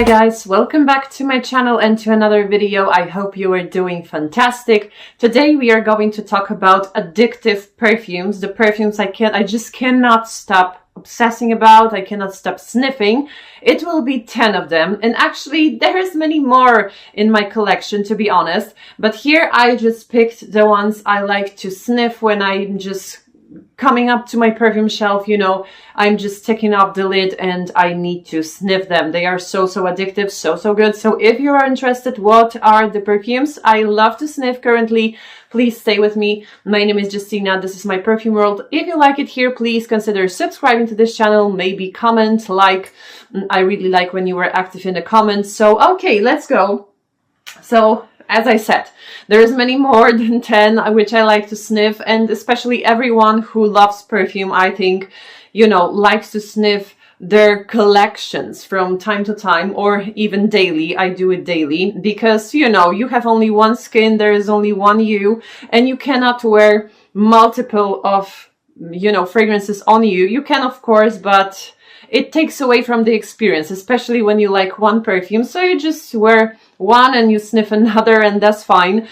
Hi guys, welcome back to my channel and to another video. I hope you are doing fantastic. Today we are going to talk about addictive perfumes, the perfumes I just cannot stop obsessing about, I cannot stop sniffing. It will be 10 of them, and actually there is many more in my collection, to be honest, but here I just picked the ones I like to sniff when I'm just coming up to my perfume shelf, you know, I'm just taking off the lid and I need to sniff them. They are so addictive, so good. So if you are interested, what are the perfumes I love to sniff currently, please stay with me. My name is Justina, this is my perfume world. If you like it here, please consider subscribing to this channel, maybe comment, like. I really like when you were active in the comments. So okay, let's go. So as I said, there's many more than 10 which I like to sniff, and especially everyone who loves perfume, I think, you know, likes to sniff their collections from time to time, or even daily. I do it daily because, you know, you have only one skin, there is only one you, and you cannot wear multiple of, you know, fragrances on you. You can, of course, but it takes away from the experience, especially when you like one perfume. So you just wear one and you sniff another, and that's fine.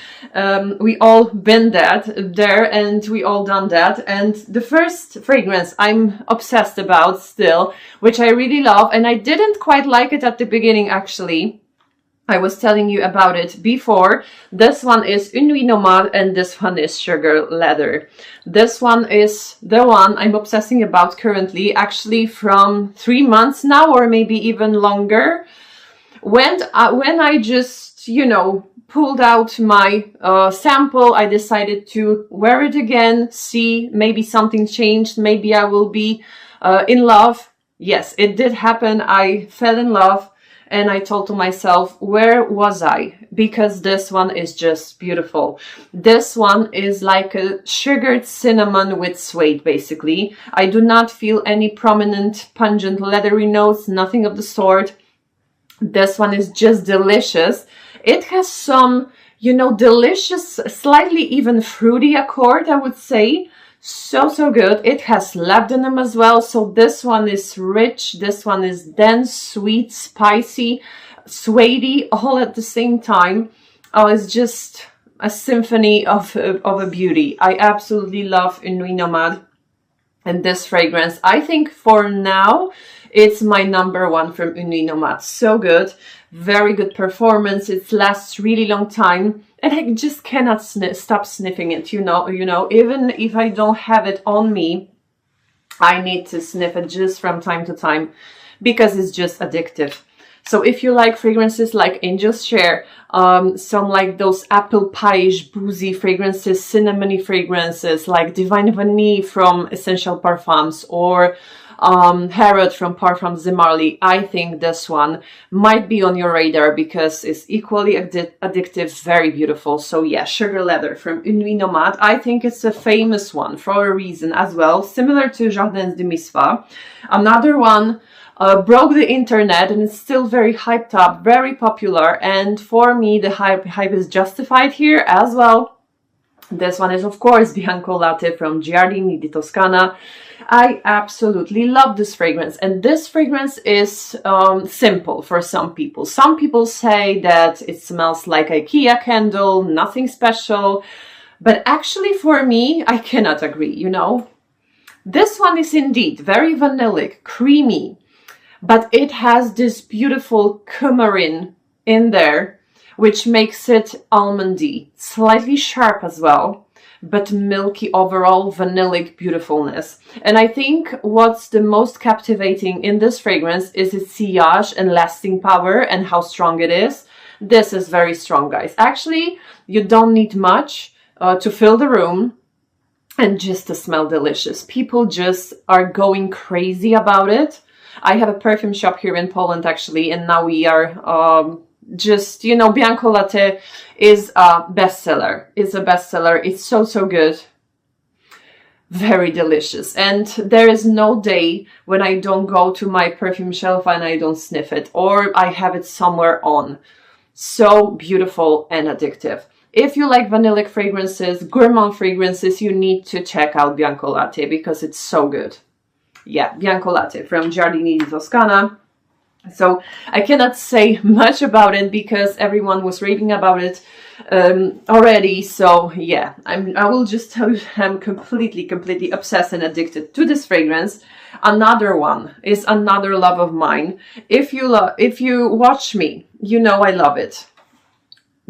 We all been there, and we all done that. And the first fragrance I'm obsessed about still, which I really love, and I didn't quite like it at the beginning actually. I was telling you about it before. This one is Nuit Nomade, and this one is Sugar Leather. This one is the one I'm obsessing about currently, actually from 3 months now, or maybe even longer. When I just, you know, pulled out my sample, I decided to wear it again, see, maybe something changed, maybe I will be in love. Yes, it did happen. I fell in love. And I told to myself, where was I? Because this one is just beautiful. This one is like a sugared cinnamon with suede, basically. I do not feel any prominent, pungent, leathery notes, nothing of the sort. This one is just delicious. It has some, you know, delicious, slightly even fruity accord, I would say. So good. It has labdanum as well, so this one is rich, this one is dense, sweet, spicy, suedey, all at the same time. Oh, it's just a symphony of a beauty. I absolutely love Nuit Nomade, and this fragrance, I think for now it's my #1 from Nuit Nomade. So good, very good performance, it lasts really long time. And I just cannot stop sniffing it, you know, even if I don't have it on me, I need to sniff it just from time to time because it's just addictive. So if you like fragrances like Angel's Share, some like those apple pie-ish boozy fragrances, cinnamony fragrances like Divine Vanille from Essential Parfums, or Harrod from Parfums de Marly, I think this one might be on your radar because it's equally addictive, very beautiful. So yeah, Sugar Leather from Nuit Nomade. I think it's a famous one for a reason as well, similar to Jardins de Misfa. Another one broke the internet, and it's still very hyped up, very popular, and for me the hype is justified here as well. This one is, of course, Bianco Latte from Giardini di Toscana. I absolutely love this fragrance, and this fragrance is simple for some people. Some people say that it smells like IKEA candle, nothing special, but actually for me, I cannot agree, you know. This one is indeed very vanillic, creamy, but it has this beautiful coumarin in there, which makes it almondy, slightly sharp as well, but milky overall, vanillic beautifulness. And I think what's the most captivating in this fragrance is its sillage and lasting power and how strong it is. This is very strong, guys. Actually, you don't need much to fill the room and just to smell delicious. People just are going crazy about it. I have a perfume shop here in Poland, actually, and now we are just, you know, Bianco Latte is a bestseller. It's a bestseller. It's so good. Very delicious. And there is no day when I don't go to my perfume shelf and I don't sniff it, or I have it somewhere on. So beautiful and addictive. If you like vanillic fragrances, gourmand fragrances, you need to check out Bianco Latte because it's so good. Yeah, Bianco Latte from Giardini di Toscana. So I cannot say much about it because everyone was raving about it already. So yeah, I will just tell you I'm completely obsessed and addicted to this fragrance. Another one is another love of mine. If you watch me, you know I love it.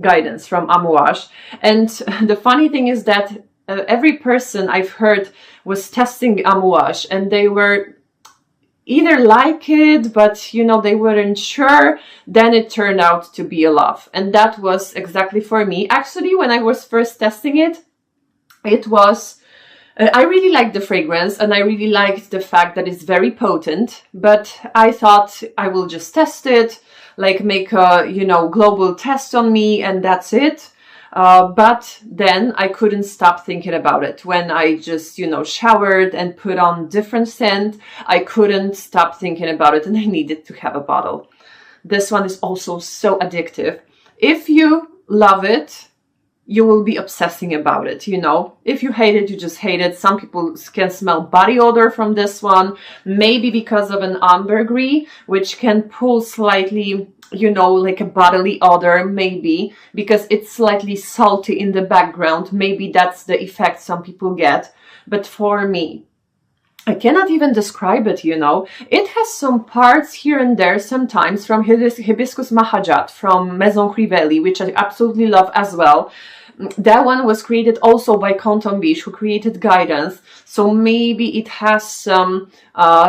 Guidance from Amouage. And the funny thing is that every person I've heard was testing Amouage and they were either like it, but you know, they weren't sure. Then it turned out to be a love. And that was exactly for me. Actually, when I was first testing it, it was, I really liked the fragrance and I really liked the fact that it's very potent, but I thought I will just test it, like make a, you know, global test on me and that's it. But then I couldn't stop thinking about it. When I just, you know, showered and put on different scent, I couldn't stop thinking about it and I needed to have a bottle. This one is also so addictive. If you love it, you will be obsessing about it, you know. If you hate it, you just hate it. Some people can smell body odor from this one, maybe because of an ambergris, which can pull slightly, you know, like a bodily odor, maybe because it's slightly salty in the background. Maybe that's the effect some people get. But for me, I cannot even describe it, you know. It has some parts here and there sometimes from Hibiscus Mahajat from Maison Crivelli, which I absolutely love as well. That one was created also by Canton Biche, who created Guidance. So maybe it has some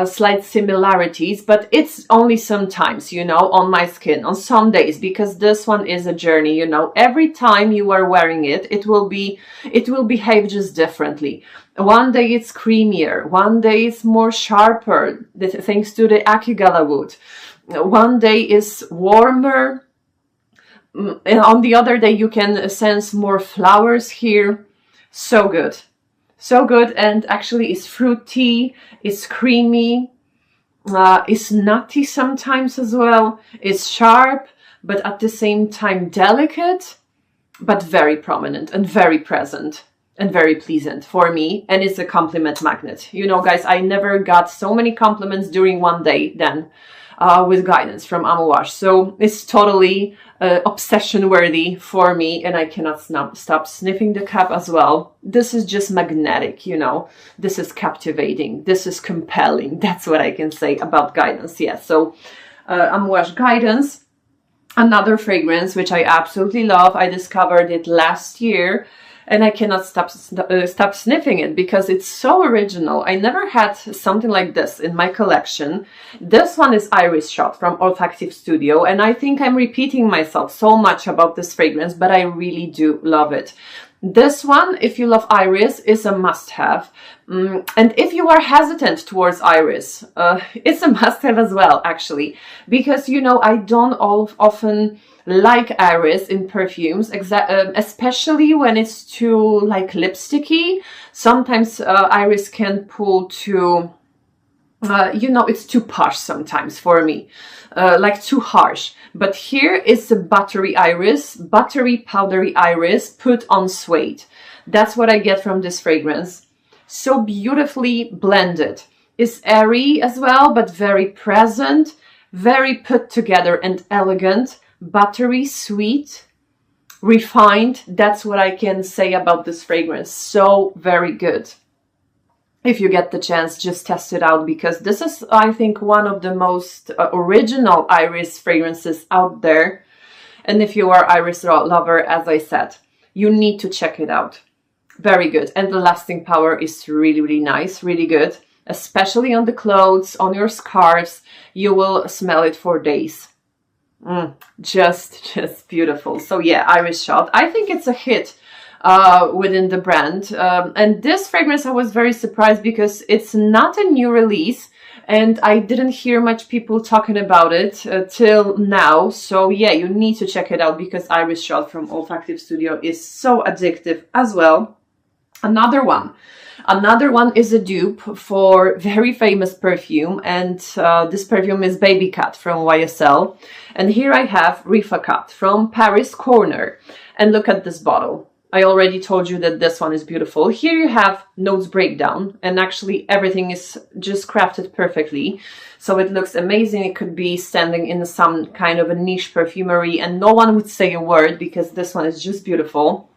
slight similarities, but it's only sometimes, you know, on my skin, on some days, because this one is a journey, you know. Every time you are wearing it, it will behave just differently. One day it's creamier, one day it's more sharper, thanks to the Akigala wood. One day is warmer, and on the other day you can sense more flowers here. So good. So good, and actually it's fruity, it's creamy, it's nutty sometimes as well. It's sharp, but at the same time delicate, but very prominent and very present and very pleasant for me. And it's a compliment magnet. You know, guys, I never got so many compliments during one day than with Guidance from Amouage. So it's totally obsession worthy for me, and I cannot stop sniffing the cap as well. This is just magnetic, you know. This is captivating. This is compelling. That's what I can say about Guidance. Yeah, so Amouage Guidance, another fragrance which I absolutely love. I discovered it last year and I cannot stop sniffing it because it's so original. I never had something like this in my collection. This one is Iris Shot from Olfactive Studio, and I think I'm repeating myself so much about this fragrance, but I really do love it. This one, if you love Iris, is a must-have. And if you are hesitant towards Iris, it's a must-have as well, actually. Because, you know, I don't often like Iris in perfumes, especially when it's too, like, lipsticky. Sometimes Iris can pull too... you know, it's too posh sometimes for me, like too harsh. But here is a buttery iris, buttery powdery iris put on suede. That's what I get from this fragrance. So beautifully blended. It's airy as well, but very present, very put together and elegant, buttery, sweet, refined. That's what I can say about this fragrance. So very good. If you get the chance, just test it out, because this is, I think, one of the most original Iris fragrances out there. And if you are Iris lover, as I said, you need to check it out. Very good. And the lasting power is really, really nice, really good. Especially on the clothes, on your scarves, you will smell it for days. Just beautiful. So yeah, Iris Shot. I think it's a hit within the brand, and this fragrance I was very surprised because it's not a new release and I didn't hear much people talking about it till now. So yeah, you need to check it out because Iris Shot from Olfactive Studio is so addictive as well. Another one is a dupe for very famous perfume, and this perfume is Baby Cat from YSL. And here I have Rifaqaat from Paris Corner, and look at this bottle. I already told you that this one is beautiful. Here you have notes breakdown, and actually everything is just crafted perfectly. So it looks amazing. It could be standing in some kind of a niche perfumery and no one would say a word because this one is just beautiful.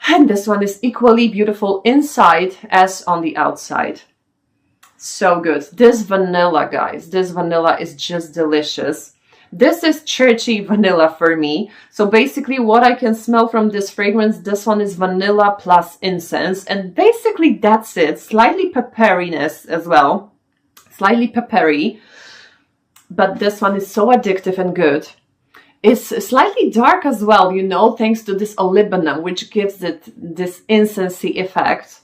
And this one is equally beautiful inside as on the outside. So good. This vanilla, guys, this vanilla is just delicious. This is churchy vanilla for me. So basically what I can smell from this fragrance, this one is vanilla plus incense. And basically that's it. Slightly pepperiness as well. Slightly peppery. But this one is so addictive and good. It's slightly dark as well, you know, thanks to this olibanum, which gives it this incensey effect.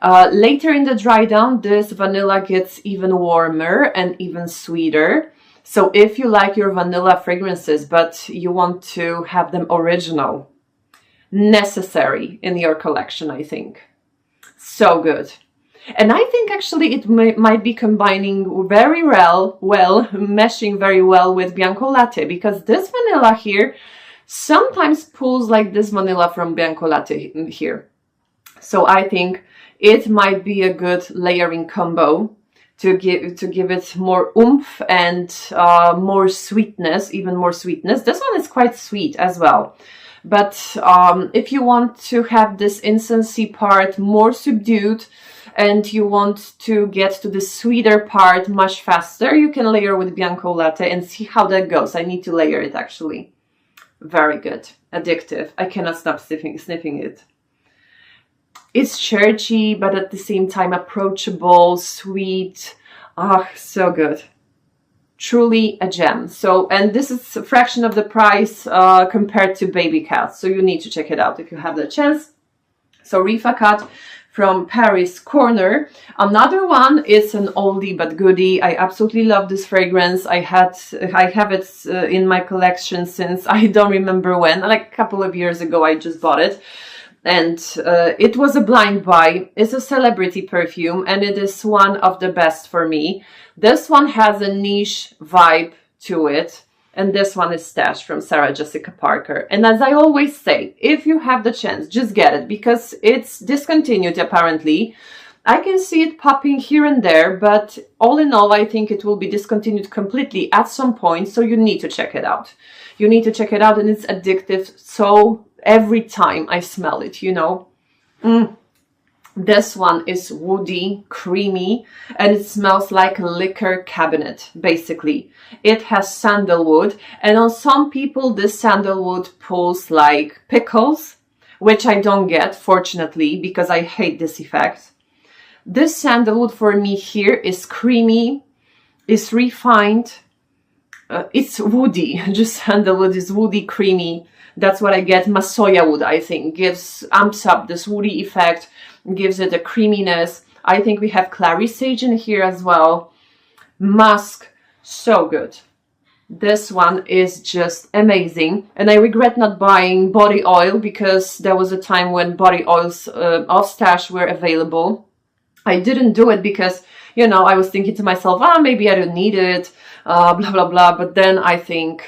Later in the dry down, this vanilla gets even warmer and even sweeter. So if you like your vanilla fragrances, but you want to have them original, necessary in your collection, I think. So good. And I think actually it might be combining very well, meshing very well with Bianco Latte, because this vanilla here sometimes pulls like this vanilla from Bianco Latte here. So I think it might be a good layering combo to give it more oomph and more sweetness, even more sweetness. This one is quite sweet as well. But if you want to have this incensey part more subdued and you want to get to the sweeter part much faster, you can layer with Bianco Latte and see how that goes. I need to layer it actually. Very good. Addictive. I cannot stop sniffing it. It's churchy, but at the same time approachable, sweet. Ah, so good. Truly a gem. So, and this is a fraction of the price compared to Baby Cat. So you need to check it out if you have the chance. So Rifaqaat from Paris Corner. Another one is an oldie but goodie. I absolutely love this fragrance. I have it in my collection since I don't remember when, like a couple of years ago I just bought it. And it was a blind buy. It's a celebrity perfume and it is one of the best for me. This one has a niche vibe to it. And this one is Stash from Sarah Jessica Parker. And as I always say, if you have the chance, just get it because it's discontinued apparently. I can see it popping here and there, but all in all, I think it will be discontinued completely at some point. So you need to check it out. You need to check it out and it's addictive. So every time I smell it, you know. This one is woody, creamy, and it smells like a liquor cabinet, basically. It has sandalwood, and on some people this sandalwood pulls like pickles, which I don't get, fortunately, because I hate this effect. This sandalwood for me here is creamy, is refined, it's woody, just sandalwood is woody, creamy. That's what I get. Masoya wood, I think, amps up this woody effect, gives it a creaminess. I think we have clary sage in here as well. Musk, so good. This one is just amazing. And I regret not buying body oil because there was a time when body oils off Stash were available. I didn't do it because, you know, I was thinking to myself, maybe I don't need it, blah, blah, blah. But then I think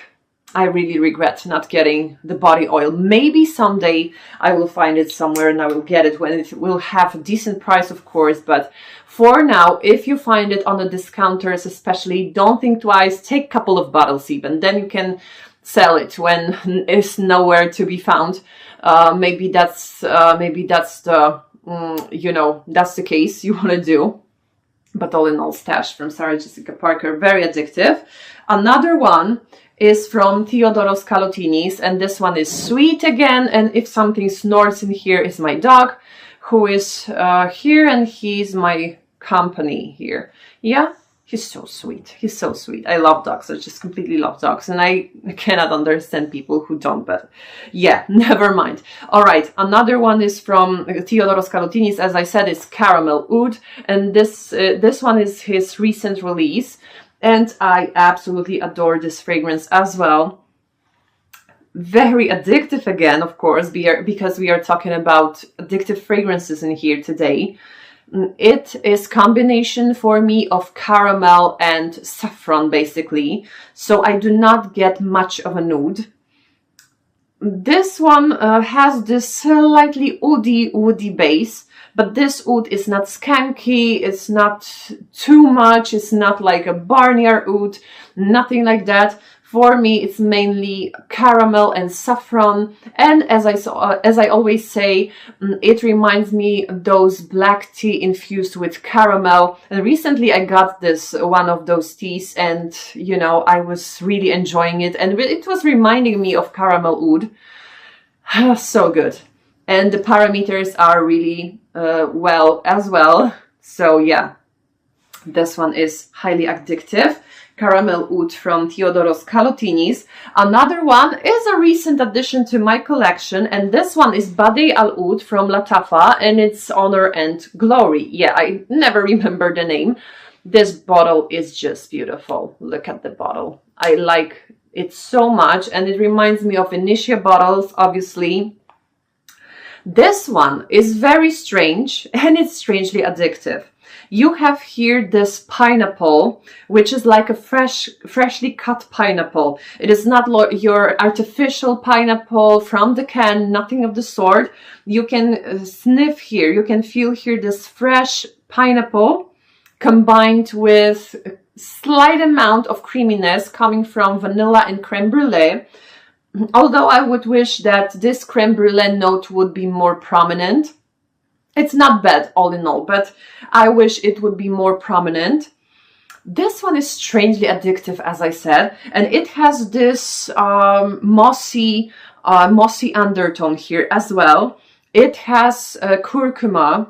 I really regret not getting the body oil. Maybe someday I will find it somewhere and I will get it when it will have a decent price, of course. But for now, if you find it on the discounters especially, don't think twice. Take a couple of bottles even. Then you can sell it when it's nowhere to be found. Maybe that's the, you know, that's the case you want to do. But all in all, Stash from Sarah Jessica Parker, very addictive. Another one is from Theodoros Kalotinis, and this one is sweet again. And if something snorts in here, is my dog, who is here, and he's my company here. Yeah, he's so sweet. He's so sweet. I love dogs. I just completely love dogs, and I cannot understand people who don't. But yeah, never mind. All right, another one is from Theodoros Kalotinis. As I said, it's Caramel Oud, and this one is his recent release. And I absolutely adore this fragrance as well. Very addictive again, of course, because we are talking about addictive fragrances in here today. It is combination for me of caramel and saffron, basically. So I do not get much of a nude. This one has this slightly woody base, but this oud is not skanky, it's not too much, it's not like a barnyard oud, nothing like that. For me, it's mainly caramel and saffron, and as I always say, it reminds me of those black tea infused with caramel. And recently I got one of those teas, and you know, I was really enjoying it, and it was reminding me of caramel oud. So good. And the parameters are really well as well. So yeah, this one is highly addictive. Caramel oud from Theodoros Kalotinis. Another one is a recent addition to my collection, and this one is Badee al Oud from Lattafa, and it's Honor and Glory. Yeah, I never remember the name. This bottle is just beautiful. Look at the bottle. I like it so much, and it reminds me of Initia bottles, obviously. This one is very strange, and it's strangely addictive. You have here this pineapple, which is like a freshly cut pineapple. It is not your artificial pineapple from the can, nothing of the sort. You can sniff here, you can feel here this fresh pineapple combined with a slight amount of creaminess coming from vanilla and creme brulee. Although I would wish that this creme brulee note would be more prominent. It's not bad all in all, but I wish it would be more prominent. This one is strangely addictive, as I said, and it has this mossy undertone here as well. It has curcuma.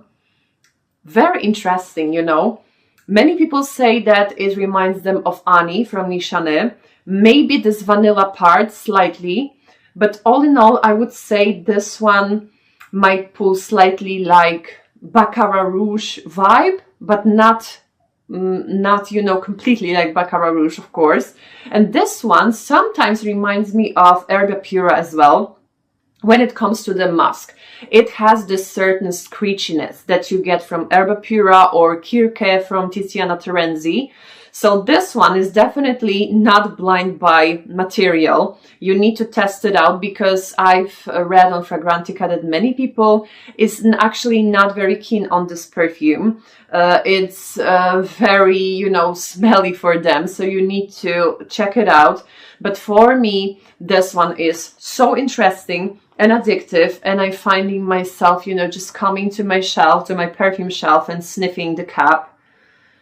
Very interesting, you know. Many people say that it reminds them of Ani from Nishane. Maybe this vanilla part slightly, but all in all, I would say this one might pull slightly like Baccarat Rouge vibe, but not, you know, completely like Baccarat Rouge, of course. And this one sometimes reminds me of Erba Pura as well. When it comes to the musk, it has this certain screechiness that you get from Erba Pura or Kirke from Tiziana Terenzi. So this one is definitely not blind buy material. You need to test it out, because I've read on Fragrantica that many people is actually not very keen on this perfume. It's very, you know, smelly for them. So you need to check it out. But for me, this one is so interesting and addictive, and I'm finding myself, you know, just coming to my shelf, to my perfume shelf, and sniffing the cap.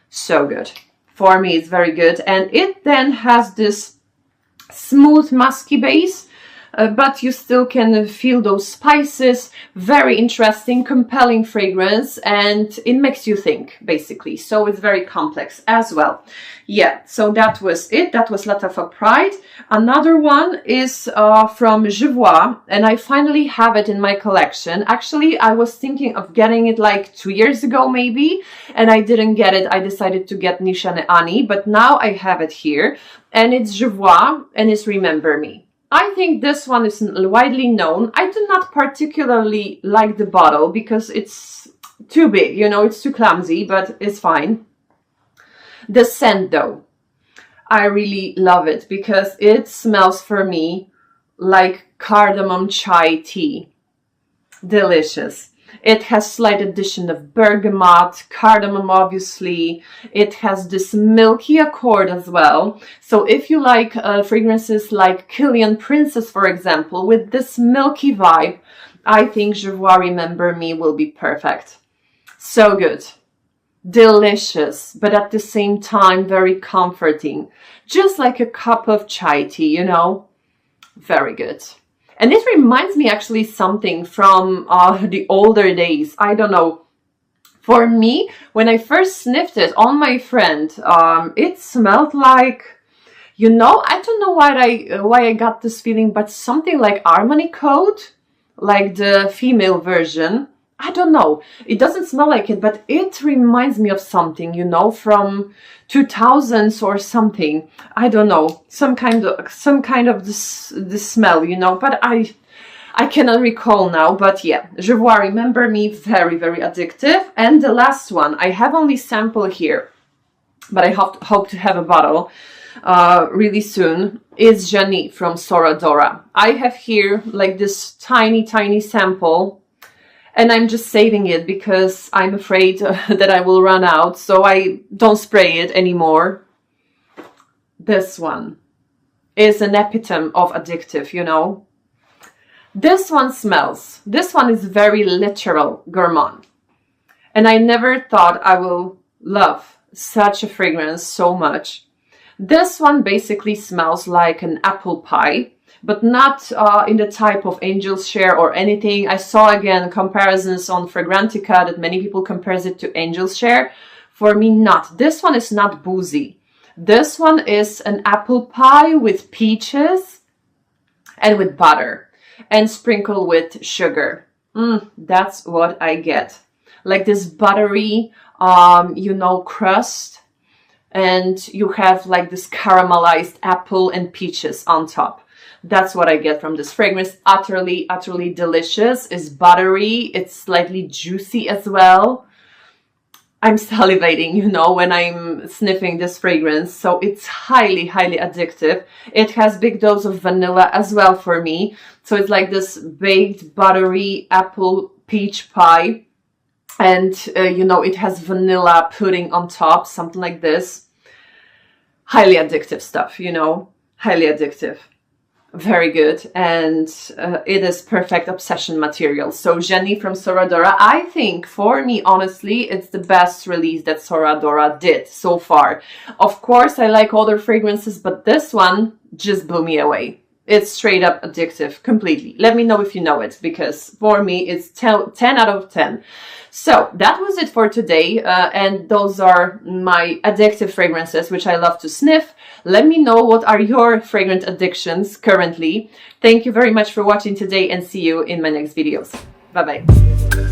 So good. For me, it's very good. And it then has this smooth, musky base, but you still can feel those spices. Very interesting, compelling fragrance, and it makes you think, basically. So it's very complex as well. Yeah, so that was it. That was Lattafa Pride. Another one is from Jovoy, and I finally have it in my collection. Actually, I was thinking of getting it like 2 years ago, maybe, and I didn't get it. I decided to get Nishane Ani, but now I have it here, and it's Jovoy, and it's Remember Me. I think this one is widely known. I do not particularly like the bottle because it's too big, you know, it's too clumsy, but it's fine. The scent though, I really love it because it smells for me like cardamom chai tea. Delicious. It has slight addition of bergamot, cardamom obviously. It has this milky accord as well. So if you like fragrances like Killian Princess, for example, with this milky vibe, I think Jovoy Remember Me will be perfect. So good. Delicious, but at the same time very comforting. Just like a cup of chai tea, you know? Very good. And it reminds me actually something from the older days. I don't know. For me, when I first sniffed it on my friend, it smelled like, you know, I don't know why I got this feeling, but something like Armani Code, like the female version. I don't know. It doesn't smell like it, but it reminds me of something, you know, from 2000s or something. I don't know. Some kind of this smell, you know, but I cannot recall now. But yeah, Jovoy Remember Me, very, very addictive. And the last one, I have only sample here, but I hope to have a bottle. really soon is Jany from Sora Dora. I have here like this tiny sample, and I'm just saving it because I'm afraid that I will run out, so I don't spray it anymore. This one is an epitome of addictive, you know. This one smells. This one is very literal gourmand. And I never thought I will love such a fragrance so much. This one basically smells like an apple pie, but not in the type of angel's share or anything. I saw again comparisons on Fragrantica that many people compares it to angel's share. For me, not. This one is not boozy. This one is an apple pie with peaches and with butter and sprinkled with sugar. That's what I get. Like this buttery, you know, crust, and you have like this caramelized apple and peaches on top. That's what I get from this fragrance. Utterly delicious. It's buttery. It's slightly juicy as well. I'm salivating, you know, when I'm sniffing this fragrance. So it's highly addictive. It has big dose of vanilla as well for me. So it's like this baked buttery apple peach pie. And, you know, it has vanilla pudding on top, something like this. Highly addictive stuff, you know, highly addictive. Very good. And it is perfect obsession material. So Jany from Sora Dora, I think for me, honestly, it's the best release that Sora Dora did so far. Of course, I like other fragrances, but this one just blew me away. It's straight up addictive completely. Let me know if you know it, because for me, it's 10 out of 10. So that was it for today. And those are my addictive fragrances, which I love to sniff. Let me know what are your fragrant addictions currently. Thank you very much for watching today, and see you in my next videos. Bye-bye.